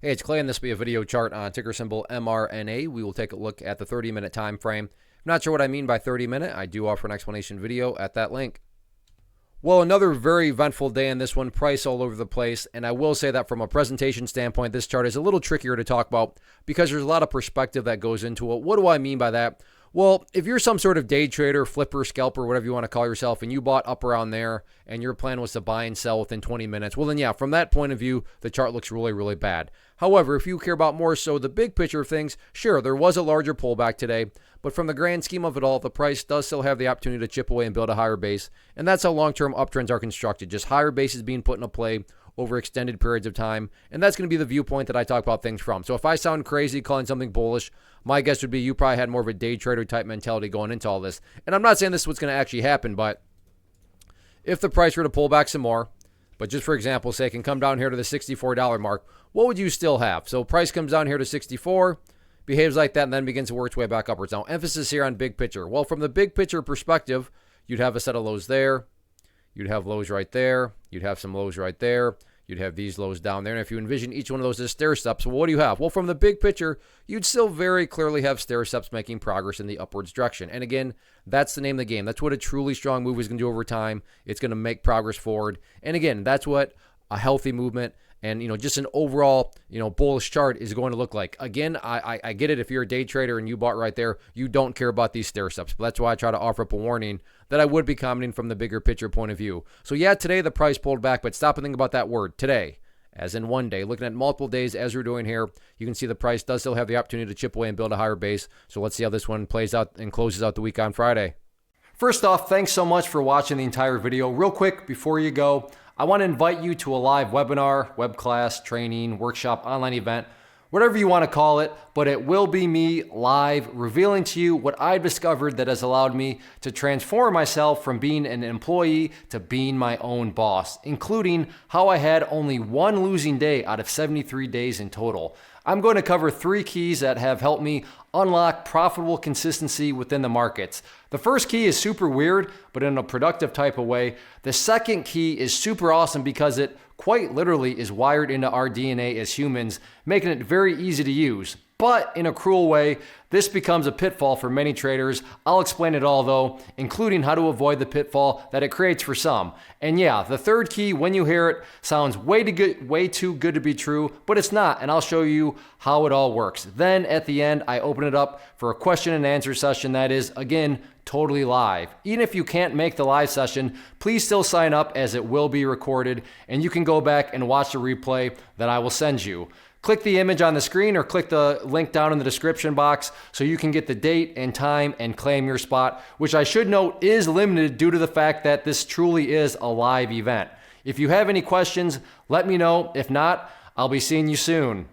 Hey, it's Clay, and this will be a video chart on ticker symbol MRNA. We will take a look at the 30-minute time frame. If not sure what I mean by 30-minute, I do offer an explanation video at that link. Well, another very eventful day in this one, price all over the place, and I will say that from a presentation standpoint, this chart is a little trickier to talk about because there's a lot of perspective that goes into it. What do I mean by that? Well, if you're some sort of day trader, flipper, scalper, whatever you want to call yourself, and you bought up around there and your plan was to buy and sell within 20 minutes, well then yeah, from that point of view, the chart looks really, really bad. However, if you care about more so the big picture of things, sure, there was a larger pullback today, but from the grand scheme of it all, the price does still have the opportunity to chip away and build a higher base, and that's how long-term uptrends are constructed, just higher bases being put into play over extended periods of time, and that's going to be the viewpoint that I talk about things from. So if I sound crazy calling something bullish, my guess would be you probably had more of a day trader type mentality going into all this. And I'm not saying this is what's going to actually happen, but if the price were to pull back some more, but just for example's sake, and come down here to the $64 mark, what would you still have? So price comes down here to 64, behaves like that, and then begins to work its way back upwards. Now, emphasis here on big picture. Well, from the big picture perspective, you'd have a set of lows there. You'd have lows right there. You'd have some lows right there. You'd have these lows down there. And if you envision each one of those as stair steps, well, what do you have? Well, from the big picture, you'd still very clearly have stair steps making progress in the upwards direction. And again, that's the name of the game. That's what a truly strong move is going to do over time. It's going to make progress forward. And again, that's what a healthy movement and, just an overall, bullish chart is going to look like. Again, I get it. If you're a day trader and you bought right there, you don't care about these stair steps. But that's why I try to offer up a warning that I would be commenting from the bigger picture point of view. So yeah, today the price pulled back, but stop and think about that word, today, as in one day. Looking at multiple days as we're doing here, you can see the price does still have the opportunity to chip away and build a higher base. So let's see how this one plays out and closes out the week on Friday. First off, thanks so much for watching the entire video. Real quick, before you go, I want to invite you to a live webinar, web class, training, workshop, online event, whatever you want to call it, but it will be me live revealing to you what I've discovered that has allowed me to transform myself from being an employee to being my own boss, including how I had only one losing day out of 73 days in total. I'm going to cover 3 keys that have helped me unlock profitable consistency within the markets. The first key is super weird, but in a productive type of way. The second key is super awesome because it quite literally is wired into our DNA as humans, making it very easy to use. But in a cruel way, this becomes a pitfall for many traders. I'll explain it all though, including how to avoid the pitfall that it creates for some. And yeah, the third key, when you hear it, sounds way too good to be true, but it's not, and I'll show you how it all works. Then at the end, I open it up for a question and answer session that is, again, totally live. Even if you can't make the live session, please still sign up as it will be recorded, and you can go back and watch the replay that I will send you. Click the image on the screen or click the link down in the description box so you can get the date and time and claim your spot, which I should note is limited due to the fact that this truly is a live event. If you have any questions, let me know. If not, I'll be seeing you soon.